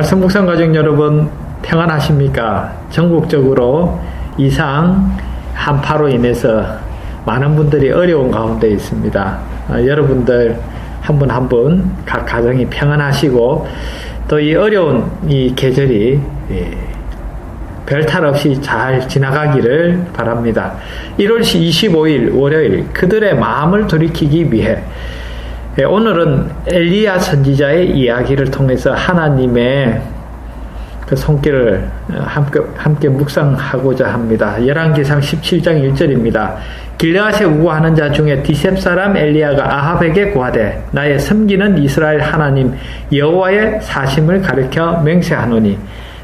말씀 묵상 가족 여러분 평안하십니까? 전국적으로 이상 한파로 인해서 많은 분들이 어려운 가운데 있습니다. 여러분들 한 분 한 분 각 가정이 평안하시고 또 이 어려운 이 계절이 별탈 없이 잘 지나가기를 바랍니다. 1월 25일 월요일 그들의 마음을 돌이키기 위해 오늘은 엘리야 선지자의 이야기를 통해서 하나님의 그 손길을 함께 묵상하고자 합니다. 열왕기상 17장 1절입니다. 길르앗에 우고하는 자 중에 디셉 사람 엘리야가 아합에게 고하되 나의 섬기는 이스라엘 하나님 여호와의 사심을 가리켜 맹세하노니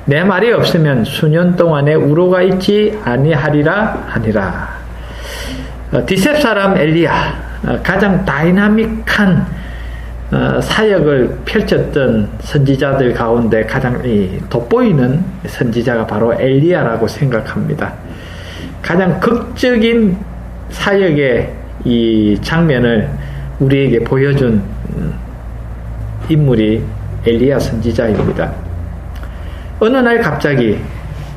내 말이 없으면 수년 동안에 우로가 있지 아니하리라 하니라. 디셉 사람 엘리야 가장 다이나믹한 사역을 펼쳤던 선지자들 가운데 가장 돋보이는 선지자가 바로 엘리야라고 생각합니다. 가장 극적인 사역의 이 장면을 우리에게 보여준 인물이 엘리야 선지자입니다. 어느 날 갑자기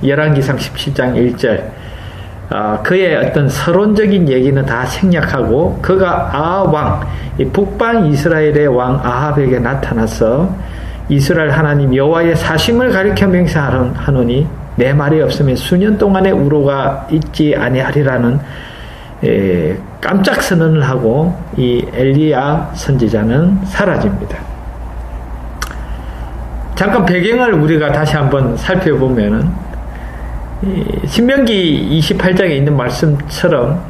열왕기상 17장 1절 그의 어떤 서론적인 얘기는 다 생략하고 그가 아왕 북방 이스라엘의 왕 아합에게 나타나서 이스라엘 하나님 여호와의 사심을 가리켜 맹세하노니 내 말이 없으면 수년 동안의 우로가 있지 아니하리라는 깜짝 선언을 하고 이 엘리야 선지자는 사라집니다. 잠깐 배경을 우리가 다시 한번 살펴보면은 신명기 28장에 있는 말씀처럼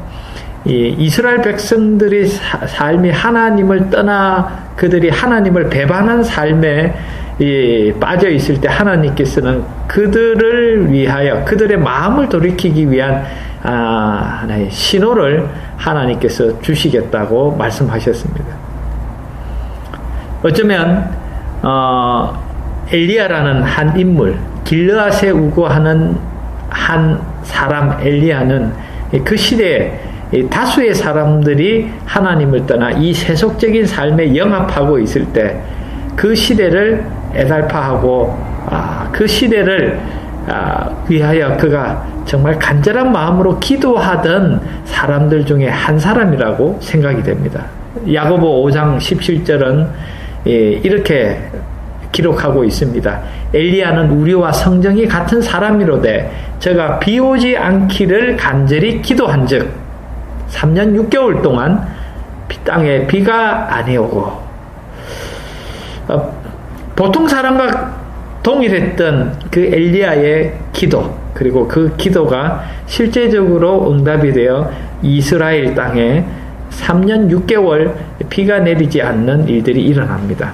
이스라엘 백성들의 삶이 하나님을 떠나 그들이 하나님을 배반한 삶에 빠져 있을 때 하나님께서는 그들을 위하여 그들의 마음을 돌이키기 위한 하나의 신호를 하나님께서 주시겠다고 말씀하셨습니다. 어쩌면 엘리야라는 한 인물, 길르앗에 우거하는 한 사람 엘리야는 그 시대에 다수의 사람들이 하나님을 떠나 이 세속적인 삶에 영합하고 있을 때 그 시대를 애달파하고 그 시대를 위하여 그가 정말 간절한 마음으로 기도하던 사람들 중에 한 사람이라고 생각이 됩니다. 야고보 5장 17절은 이렇게 기록하고 있습니다. 엘리야는 우리와 성정이 같은 사람이로되 저가 비 오지 않기를 간절히 기도한즉 3년 6개월 동안 땅에 비가 아니오고 보통 사람과 동일했던 그 엘리야의 기도 그리고 그 기도가 실제적으로 응답이 되어 이스라엘 땅에 3년 6개월 비가 내리지 않는 일들이 일어납니다.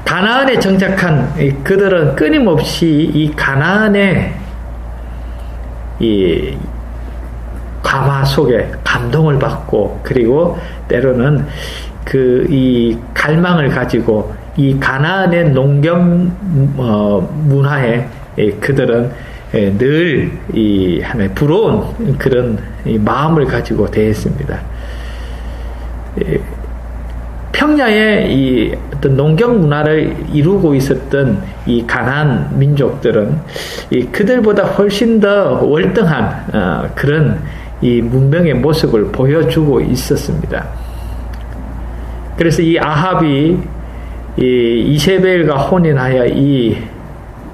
가나안에 정착한 그들은 끊임없이 이 가나안의 이 감화 속에 감동을 받고 그리고 때로는 이 갈망을 가지고 이 가나안의 농경 문화에 그들은 늘 이 하나의 부러운 그런 마음을 가지고 대했습니다. 평야에 이 어떤 농경 문화를 이루고 있었던 이 가나안 민족들은 그들보다 훨씬 더 월등한 그런 이 문명의 모습을 보여주고 있었습니다. 그래서 이 아합이 이세벨과 혼인하여 이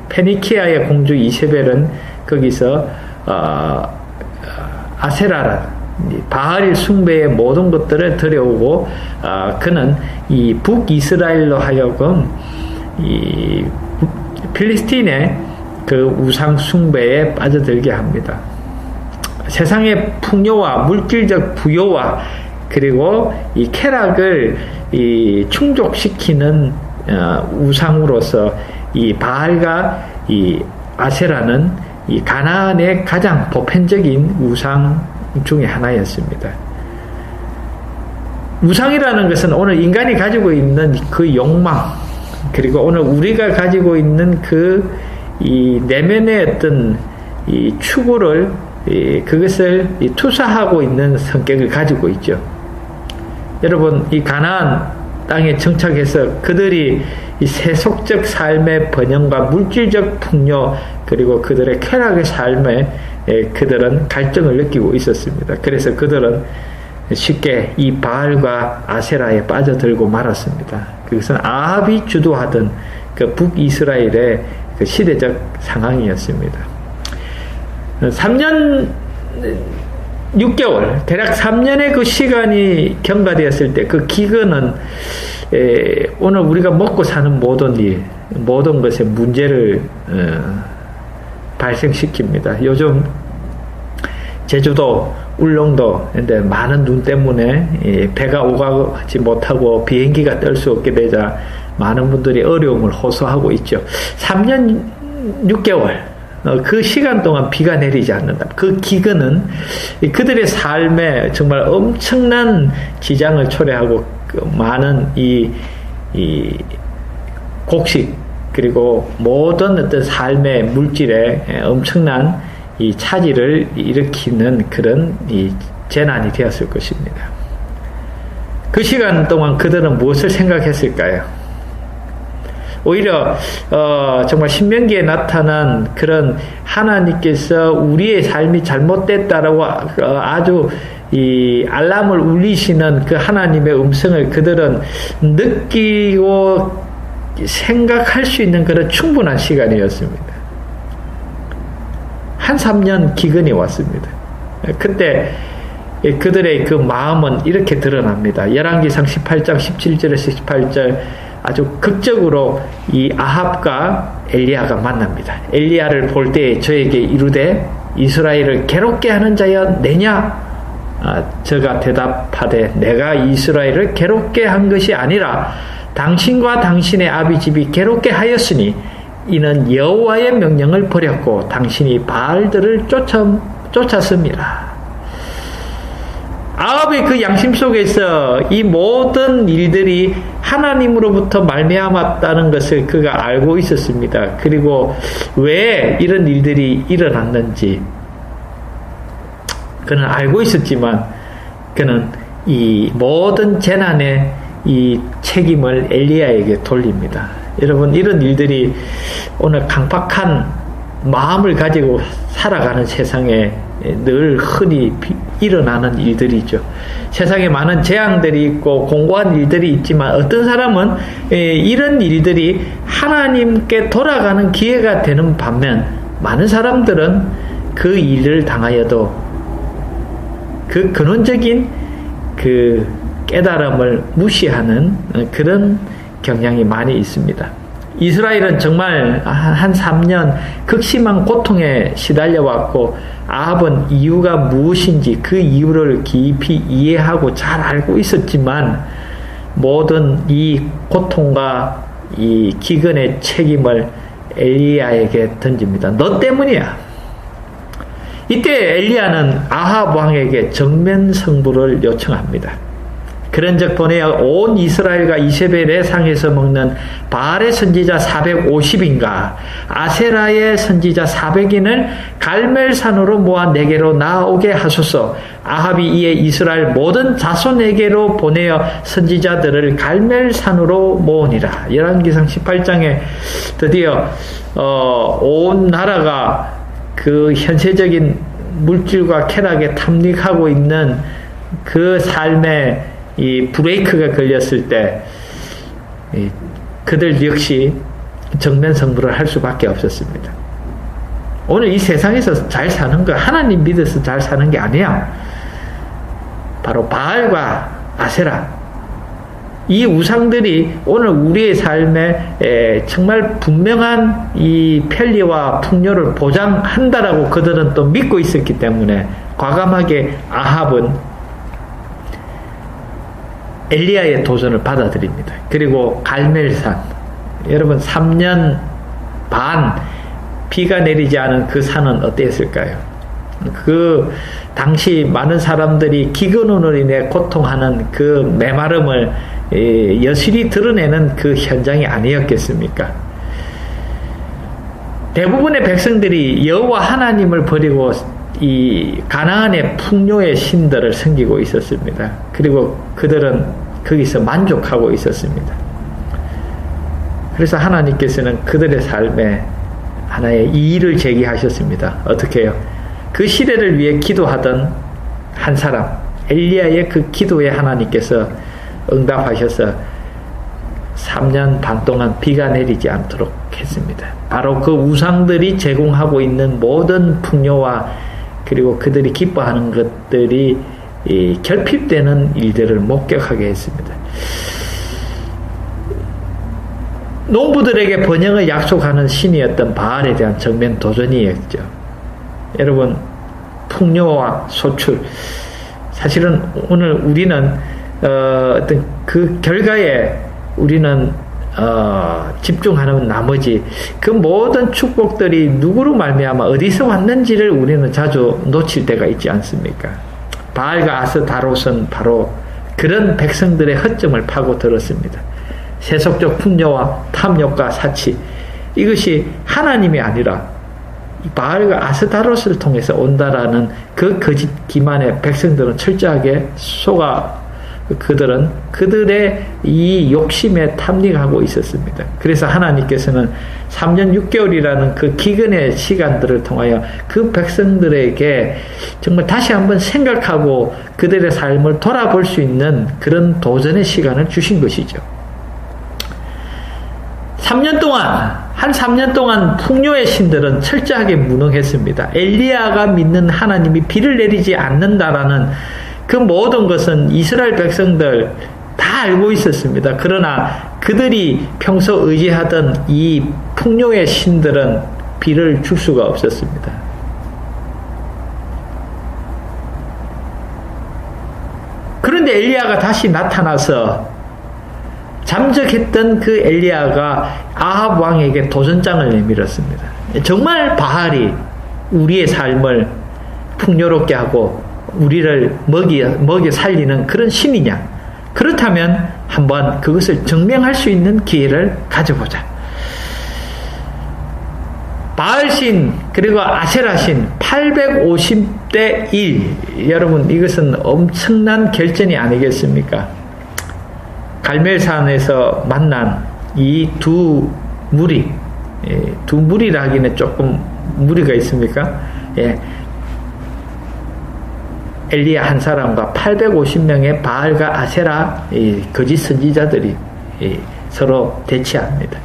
페니키아의 공주 이세벨은 거기서 아세라라 바알 숭배의 모든 것들을 들여오고 그는 이 북이스라엘로 하여금 이 필리스틴의 그 우상 숭배에 빠져들게 합니다. 세상의 풍요와 물질적 부여와 그리고 이 쾌락을 충족시키는 우상으로서 이 바알과 이 아세라는 이 가나안의 가장 보편적인 우상 중에 하나였습니다. 우상이라는 것은 오늘 인간이 가지고 있는 그 욕망 그리고 오늘 우리가 가지고 있는 이 내면의 어떤 이 추구를 그것을 투사하고 있는 성격을 가지고 있죠. 여러분 이 가나안 땅에 정착해서 그들이 이 세속적 삶의 번영과 물질적 풍요 그리고 그들의 쾌락의 삶에 그들은 갈증을 느끼고 있었습니다. 그래서 그들은 쉽게 이 바알과 아세라에 빠져들고 말았습니다. 그것은 아합이 주도하던 그 북이스라엘의 그 시대적 상황이었습니다. 3년 6개월, 대략 3년의 그 시간이 경과되었을 때 그 기근은 오늘 우리가 먹고 사는 모든 일, 모든 것에 문제를 발생시킵니다. 요즘 제주도, 울릉도, 근데 많은 눈 때문에 배가 오가지 못하고 비행기가 뜰 수 없게 되자 많은 분들이 어려움을 호소하고 있죠. 3년 6개월, 그 시간 동안 비가 내리지 않는다. 그 기근은 그들의 삶에 정말 엄청난 지장을 초래하고 많은 이 곡식 그리고 모든 어떤 삶의 물질에 엄청난 이 차질을 일으키는 그런 이 재난이 되었을 것입니다. 그 시간 동안 그들은 무엇을 생각했을까요? 오히려 정말 신명기에 나타난 그런 하나님께서 우리의 삶이 잘못됐다라고 아주 이 알람을 울리시는 그 하나님의 음성을 그들은 느끼고 생각할 수 있는 그런 충분한 시간이었습니다. 한 3년 기근이 왔습니다. 그때 그들의 그 마음은 이렇게 드러납니다. 열왕기상 18장 17절에서 18절 아주 극적으로 이 아합과 엘리야가 만납니다. 엘리야를 볼 때 저에게 이르되 이스라엘을 괴롭게 하는 자여 내냐? 저가 대답하되 내가 이스라엘을 괴롭게 한 것이 아니라 당신과 당신의 아비 집이 괴롭게 하였으니 이는 여호와의 명령을 버렸고 당신이 바알들을 쫓았습니다. 아합의 그 양심 속에서 이 모든 일들이 하나님으로부터 말미암았다는 것을 그가 알고 있었습니다. 그리고 왜 이런 일들이 일어났는지 그는 알고 있었지만 그는 이 모든 재난의 이 책임을 엘리야에게 돌립니다. 여러분, 이런 일들이 오늘 강팍한 마음을 가지고 살아가는 세상에 늘 흔히 일어나는 일들이죠. 세상에 많은 재앙들이 있고 공고한 일들이 있지만 어떤 사람은 이런 일들이 하나님께 돌아가는 기회가 되는 반면 많은 사람들은 그 일을 당하여도 그 근원적인 그 깨달음을 무시하는 그런 경향이 많이 있습니다. 이스라엘은 정말 한 3년 극심한 고통에 시달려왔고 아합은 이유가 무엇인지 그 이유를 깊이 이해하고 잘 알고 있었지만 모든 이 고통과 이 기근의 책임을 엘리야에게 던집니다. 너 때문이야. 이때 엘리야는 아합 왕에게 정면 승부를 요청합니다. 그런즉 보내어 온 이스라엘과 이세벨의 상에서 먹는 바알의 선지자 450인가 아세라의 선지자 400인을 갈멜산으로 모아 내게로 나오게 하소서. 아합이 이에 이스라엘 모든 자손에게로 보내어 선지자들을 갈멜산으로 모으니라. 열왕기상 18장에 드디어 온 나라가 그 현세적인 물질과 쾌락에 탐닉하고 있는 그 삶의 이 브레이크가 걸렸을 때 그들 역시 정면 승부를 할 수밖에 없었습니다. 오늘 이 세상에서 잘 사는 거 하나님 믿어서 잘 사는 게 아니야. 바로 바알과 아세라 이 우상들이 오늘 우리의 삶에 정말 분명한 이 편리와 풍요를 보장한다라고 그들은 또 믿고 있었기 때문에 과감하게 아합은 엘리야의 도전을 받아들입니다. 그리고 갈멜산, 여러분 3년 반 비가 내리지 않은 그 산은 어땠을까요? 그 당시 많은 사람들이 기근으로 인해 고통하는 그 메마름을 여실히 드러내는 그 현장이 아니었겠습니까? 대부분의 백성들이 여호와 하나님을 버리고 이 가나안의 풍요의 신들을 섬기고 있었습니다. 그리고 그들은 거기서 만족하고 있었습니다. 그래서 하나님께서는 그들의 삶에 하나의 이의를 제기하셨습니다. 어떻게 해요? 그 시대를 위해 기도하던 한 사람, 엘리야의 그 기도에 하나님께서 응답하셔서 3년 반 동안 비가 내리지 않도록 했습니다. 바로 그 우상들이 제공하고 있는 모든 풍요와 그리고 그들이 기뻐하는 것들이 결핍되는 일들을 목격하게 했습니다. 농부들에게 번영을 약속하는 신이었던 바알에 대한 정면 도전이었죠. 여러분, 풍요와 소출, 사실은 오늘 우리는 어떤 그 결과에 우리는 집중하는 나머지 그 모든 축복들이 누구로 말미암아 어디서 왔는지를 우리는 자주 놓칠 때가 있지 않습니까? 바알과 아스다롯은 바로 그런 백성들의 허점을 파고들었습니다. 세속적 풍요와 탐욕과 사치, 이것이 하나님이 아니라 바알과 아스다롯을 통해서 온다라는 그 거짓 기만의 백성들은 철저하게 그들은 그들의 이 욕심에 탐닉하고 있었습니다. 그래서 하나님께서는 3년 6개월이라는 그 기근의 시간들을 통하여 그 백성들에게 정말 다시 한번 생각하고 그들의 삶을 돌아볼 수 있는 그런 도전의 시간을 주신 것이죠. 3년 동안 풍요의 신들은 철저하게 무능했습니다. 엘리야가 믿는 하나님이 비를 내리지 않는다라는 그 모든 것은 이스라엘 백성들 다 알고 있었습니다. 그러나 그들이 평소 의지하던 이 풍요의 신들은 비를 줄 수가 없었습니다. 그런데 엘리야가 다시 나타나서 잠적했던 그 엘리야가 아합 왕에게 도전장을 내밀었습니다. 정말 바알이 우리의 삶을 풍요롭게 하고 우리를 먹여 살리는 그런 신이냐? 그렇다면 한번 그것을 증명할 수 있는 기회를 가져보자. 바알신 그리고 아세라신 850대 1. 여러분, 이것은 엄청난 결전이 아니겠습니까? 갈멜산에서 만난 이 두 무리, 두 무리라 하기는 조금 무리가 있습니까? 예. 엘리야 한 사람과 850명의 바알과 아세라 거짓 선지자들이 서로 대치합니다.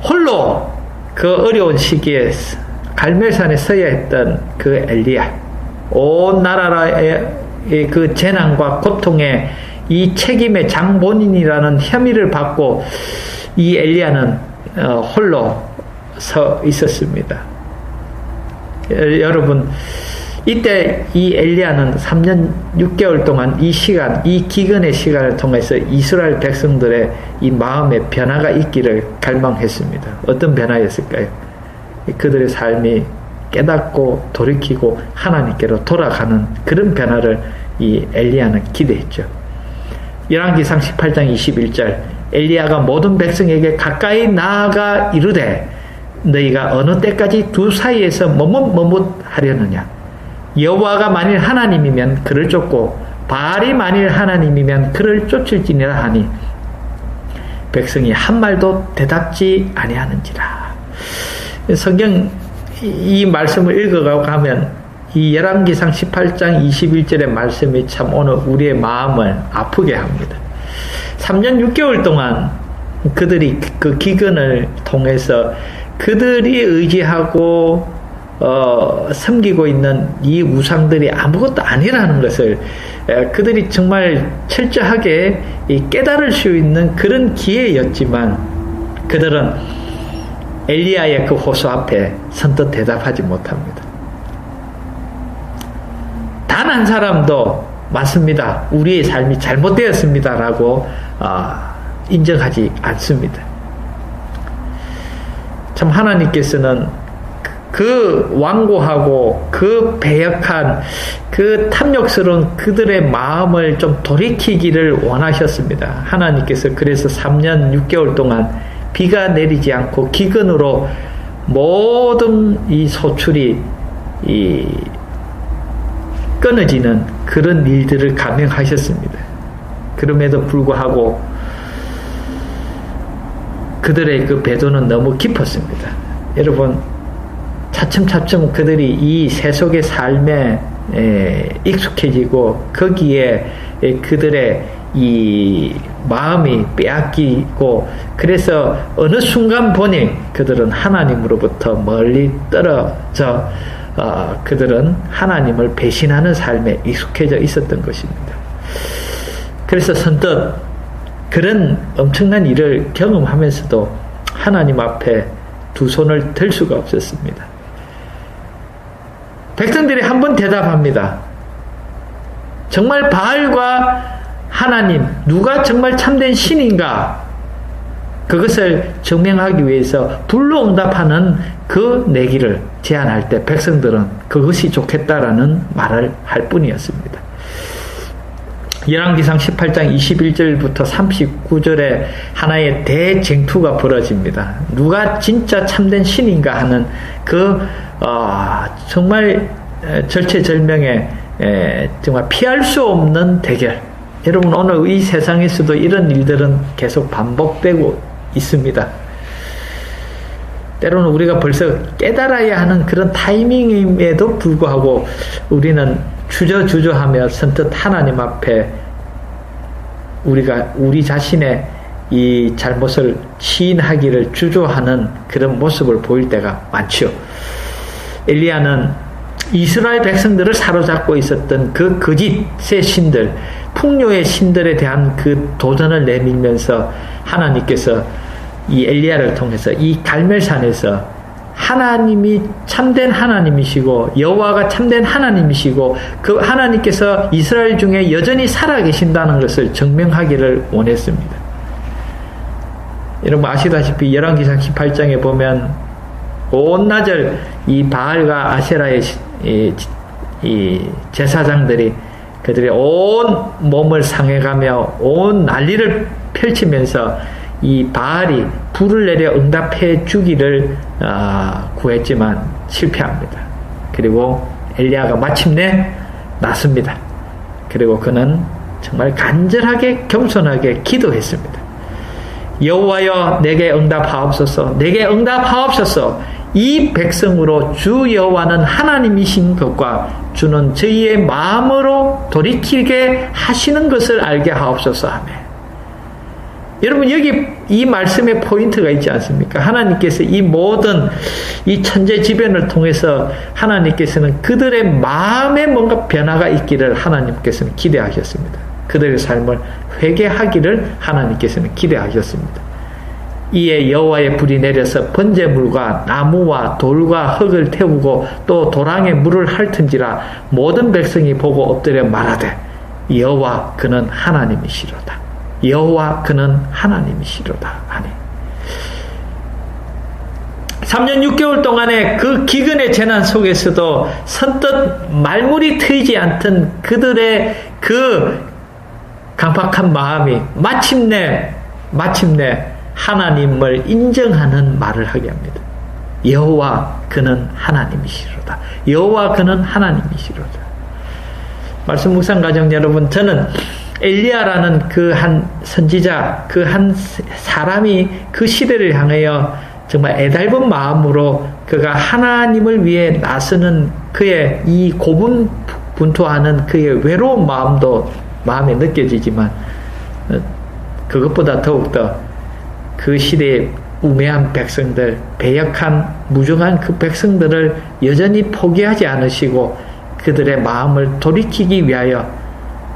홀로 그 어려운 시기에 갈멜산에 서야 했던 그 엘리야, 온 나라의 그 재난과 고통에 이 책임의 장본인이라는 혐의를 받고 이 엘리야는 홀로 서 있었습니다. 여러분, 이때 이 엘리야는 3년 6개월 동안 이 시간, 이 기근의 시간을 통해서 이스라엘 백성들의 이 마음의 변화가 있기를 갈망했습니다. 어떤 변화였을까요? 그들의 삶이 깨닫고 돌이키고 하나님께로 돌아가는 그런 변화를 이 엘리야는 기대했죠. 열왕기상 18장 21절, 엘리야가 모든 백성에게 가까이 나아가 이르되 너희가 어느 때까지 두 사이에서 머뭇머뭇하려느냐? 여호와가 만일 하나님이면 그를 쫓고 바알이 만일 하나님이면 그를 쫓을지니라 하니 백성이 한 말도 대답지 아니하는지라. 성경 이 말씀을 읽어가면 이 열왕기상 18장 21절의 말씀이 참 오늘 우리의 마음을 아프게 합니다. 3년 6개월 동안 그들이 그 기근을 통해서 그들이 의지하고 섬기고 있는 이 우상들이 아무것도 아니라는 것을 그들이 정말 철저하게 깨달을 수 있는 그런 기회였지만 그들은 엘리야의 그 호소 앞에 선뜻 대답하지 못합니다. 단 한 사람도 맞습니다. 우리의 삶이 잘못되었습니다. 라고 인정하지 않습니다. 참 하나님께서는 그 완고하고 그 배역한 그 탐욕스러운 그들의 마음을 좀 돌이키기를 원하셨습니다. 하나님께서 그래서 3년 6개월 동안 비가 내리지 않고 기근으로 모든 이 소출이 끊어지는 그런 일들을 감행하셨습니다. 그럼에도 불구하고 그들의 그 배도는 너무 깊었습니다. 여러분, 차츰차츰 그들이 이 세속의 삶에 익숙해지고 거기에 그들의 이 마음이 빼앗기고, 그래서 어느 순간 보니 그들은 하나님으로부터 멀리 떨어져 그들은 하나님을 배신하는 삶에 익숙해져 있었던 것입니다. 그래서 선뜻 그런 엄청난 일을 경험하면서도 하나님 앞에 두 손을 들 수가 없었습니다. 백성들이 한번 대답합니다. 정말 바알과 하나님, 누가 정말 참된 신인가? 그것을 증명하기 위해서 불로 응답하는 그 내기를 제안할 때 백성들은 그것이 좋겠다라는 말을 할 뿐이었습니다. 열왕기상 18장 21절부터 39절에 하나의 대쟁투가 벌어집니다. 누가 진짜 참된 신인가 하는 정말 절체절명의 정말 피할 수 없는 대결. 여러분, 오늘 이 세상에서도 이런 일들은 계속 반복되고 있습니다. 때로는 우리가 벌써 깨달아야 하는 그런 타이밍임에도 불구하고 우리는 주저하며 선뜻 하나님 앞에 우리 자신의 이 잘못을 시인하기를 주저하는 그런 모습을 보일 때가 많죠. 엘리야는 이스라엘 백성들을 사로잡고 있었던 그 거짓의 신들, 풍요의 신들에 대한 그 도전을 내밀면서 하나님께서 이 엘리야를 통해서 이 갈멜산에서 하나님이 참된 하나님이시고 여호와가 참된 하나님이시고 그 하나님께서 이스라엘 중에 여전히 살아계신다는 것을 증명하기를 원했습니다. 여러분 아시다시피 열왕기상 18장에 보면 온나절 이 바알과 아세라의 이 제사장들이 그들의 온 몸을 상해가며 온 난리를 펼치면서 이 바알이 불을 내려 응답해 주기를 구했지만 실패합니다. 그리고 엘리야가 마침내 났습니다. 그리고 그는 정말 간절하게 겸손하게 기도했습니다. 여호와여 내게 응답하옵소서, 내게 응답하옵소서. 이 백성으로 주 여호와는 하나님이신 것과 주는 저희의 마음으로 돌이키게 하시는 것을 알게 하옵소서 하며. 여러분 여기 이 말씀에 포인트가 있지 않습니까? 하나님께서 이 모든 이 천재지변을 통해서 하나님께서는 그들의 마음에 뭔가 변화가 있기를 하나님께서는 기대하셨습니다. 그들의 삶을 회개하기를 하나님께서는 기대하셨습니다. 이에 여호와의 불이 내려서 번제물과 나무와 돌과 흙을 태우고 또 도랑에 물을 핥은지라 모든 백성이 보고 엎드려 말하되 여호와 그는 하나님이시로다. 여호와 그는 하나님이시로다 하니. 3년 6개월 동안의 그 기근의 재난 속에서도 선뜻 말문이 트이지 않던 그들의 그 강팍한 마음이 마침내 하나님을 인정하는 말을 하게 합니다. 여호와 그는 하나님이시로다. 여호와 그는 하나님이시로다. 말씀 묵상 가정 여러분, 저는 엘리야라는 그 한 선지자, 그 한 사람이 그 시대를 향하여 정말 애달픈 마음으로 그가 하나님을 위해 나서는 그의 이 고분분투하는 그의 외로운 마음도 마음에 느껴지지만 그것보다 더욱더 그 시대의 우매한 백성들, 배역한 무정한 그 백성들을 여전히 포기하지 않으시고 그들의 마음을 돌이키기 위하여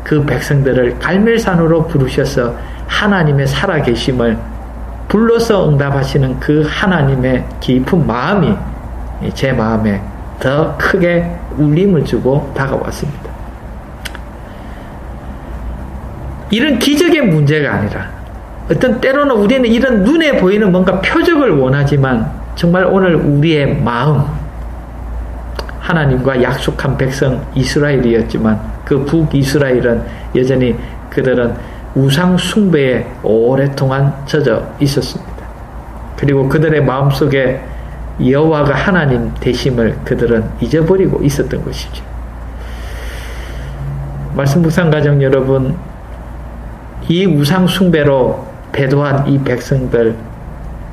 그 백성들을 갈멜산으로 부르셔서 하나님의 살아계심을 불러서 응답하시는 그 하나님의 깊은 마음이 제 마음에 더 크게 울림을 주고 다가왔습니다. 이런 기적의 문제가 아니라 어떤 때로는 우리는 이런 눈에 보이는 뭔가 표적을 원하지만 정말 오늘 우리의 마음, 하나님과 약속한 백성 이스라엘이었지만 그 북이스라엘은 여전히 그들은 우상 숭배에 오랫동안 젖어 있었습니다. 그리고 그들의 마음속에 여호와가 하나님 되심을 그들은 잊어버리고 있었던 것이죠. 말씀 묵상 가정 여러분, 이 우상 숭배로 배도한 이 백성들,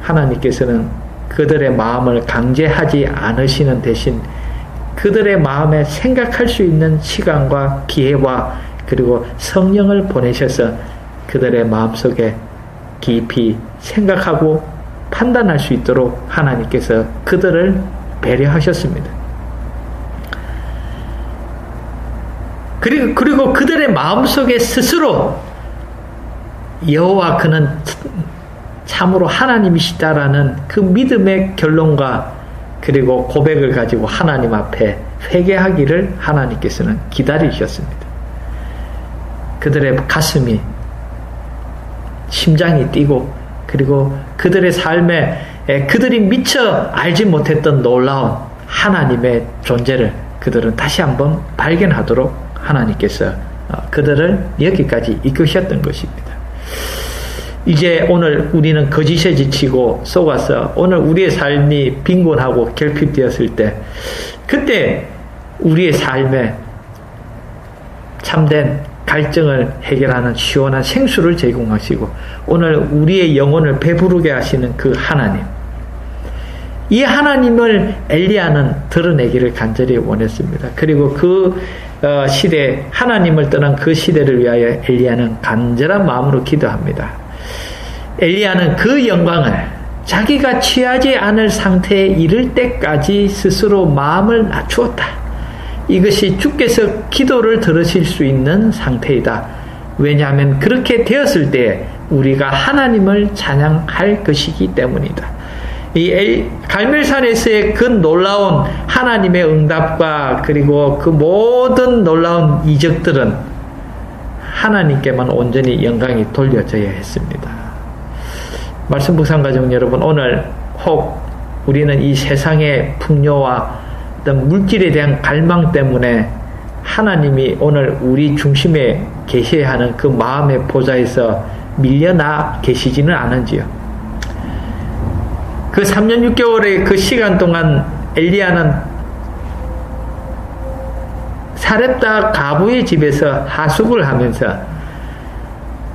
하나님께서는 그들의 마음을 강제하지 않으시는 대신 그들의 마음에 생각할 수 있는 시간과 기회와 그리고 성령을 보내셔서 그들의 마음속에 깊이 생각하고 판단할 수 있도록 하나님께서 그들을 배려하셨습니다. 그리고 그들의 마음속에 스스로 여호와 그는 참으로 하나님이시다라는 그 믿음의 결론과 그리고 고백을 가지고 하나님 앞에 회개하기를 하나님께서는 기다리셨습니다. 그들의 가슴이, 심장이 뛰고 그리고 그들의 삶에 그들이 미처 알지 못했던 놀라운 하나님의 존재를 그들은 다시 한번 발견하도록 하나님께서 그들을 여기까지 이끄셨던 것입니다. 이제 오늘 우리는 거짓에 지치고 속아서 오늘 우리의 삶이 빈곤하고 결핍되었을 때, 그때 우리의 삶에 참된 갈증을 해결하는 시원한 생수를 제공하시고 오늘 우리의 영혼을 배부르게 하시는 그 하나님, 이 하나님을 엘리야는 드러내기를 간절히 원했습니다. 그리고 그 시대, 하나님을 떠난 그 시대를 위하여 엘리야는 간절한 마음으로 기도합니다. 엘리야는 그 영광을 자기가 취하지 않을 상태에 이를 때까지 스스로 마음을 낮추었다. 이것이 주께서 기도를 들으실 수 있는 상태이다. 왜냐하면 그렇게 되었을 때 우리가 하나님을 찬양할 것이기 때문이다. 이 갈멜산에서의 그 놀라운 하나님의 응답과 그리고 그 모든 놀라운 이적들은 하나님께만 온전히 영광이 돌려져야 했습니다. 말씀 묵상 가족 여러분, 오늘 혹 우리는 이 세상의 풍요와 어떤 물질에 대한 갈망 때문에 하나님이 오늘 우리 중심에 계셔야 하는 그 마음의 보좌에서 밀려나 계시지는 않은지요. 그 3년 6개월의 그 시간 동안 엘리야는 사렙다 가부의 집에서 하숙을 하면서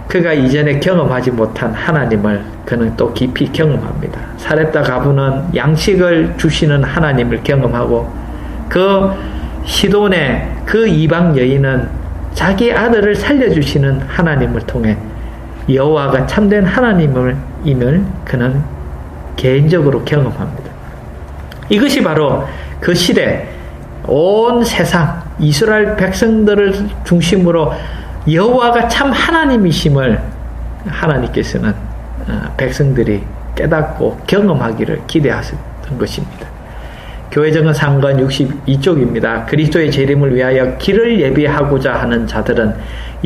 그가 이전에 경험하지 못한 하나님을 그는 또 깊이 경험합니다. 사렙다 가부는 양식을 주시는 하나님을 경험하고, 그 시돈의 그 이방 여인은 자기 아들을 살려주시는 하나님을 통해 여호와가 참된 하나님임을 그는 개인적으로 경험합니다. 이것이 바로 그 시대 온 세상 이스라엘 백성들을 중심으로 여호와가 참 하나님이심을 하나님께서는 백성들이 깨닫고 경험하기를 기대하셨던 것입니다. 교회정은 상권 62쪽입니다. 그리스도의 재림을 위하여 길을 예비하고자 하는 자들은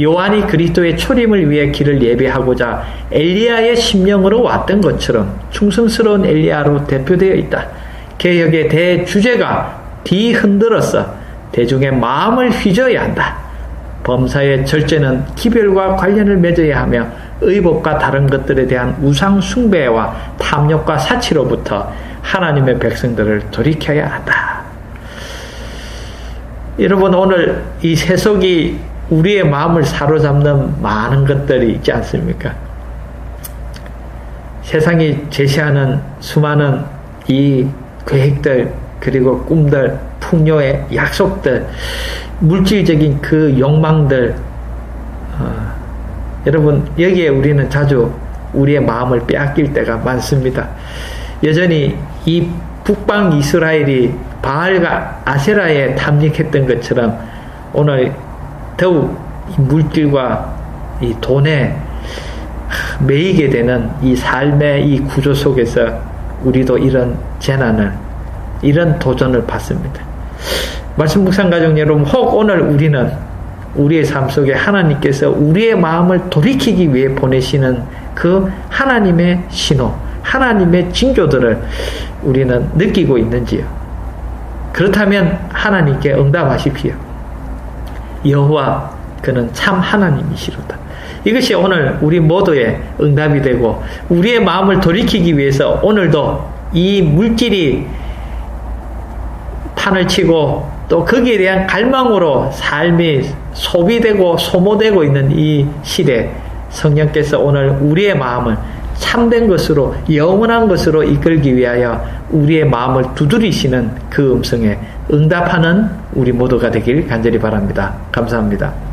요한이 그리스도의 초림을 위해 길을 예비하고자 엘리야의 심령으로 왔던 것처럼 충성스러운 엘리야로 대표되어 있다. 개혁의 대주제가 뒤흔들어서 대중의 마음을 휘저어야 한다. 범사의 절제는 기별과 관련을 맺어야 하며 의복과 다른 것들에 대한 우상 숭배와 탐욕과 사치로부터 하나님의 백성들을 돌이켜야 한다. 여러분, 오늘 이 세속이 우리의 마음을 사로잡는 많은 것들이 있지 않습니까? 세상이 제시하는 수많은 이 계획들, 그리고 꿈들, 풍요의 약속들, 물질적인 그 욕망들, 여러분, 여기에 우리는 자주 우리의 마음을 빼앗길 때가 많습니다. 여전히 이 북방 이스라엘이 바알과 아세라에 탐닉했던 것처럼 오늘 더욱 이 물질과 이 돈에 매이게 되는 이 삶의 이 구조 속에서 우리도 이런 재난을, 이런 도전을 받습니다. 말씀 묵상 가족 여러분, 혹 오늘 우리는 우리의 삶 속에 하나님께서 우리의 마음을 돌이키기 위해 보내시는 그 하나님의 신호, 하나님의 징조들을 우리는 느끼고 있는지요? 그렇다면 하나님께 응답하십시오. 여호와 그는 참 하나님이시로다. 이것이 오늘 우리 모두의 응답이 되고, 우리의 마음을 돌이키기 위해서 오늘도 이 물질이 판을 치고 또 거기에 대한 갈망으로 삶이 소비되고 소모되고 있는 이 시대, 성령께서 오늘 우리의 마음을 참된 것으로 영원한 것으로 이끌기 위하여 우리의 마음을 두드리시는 그 음성에 응답하는 우리 모두가 되길 간절히 바랍니다. 감사합니다.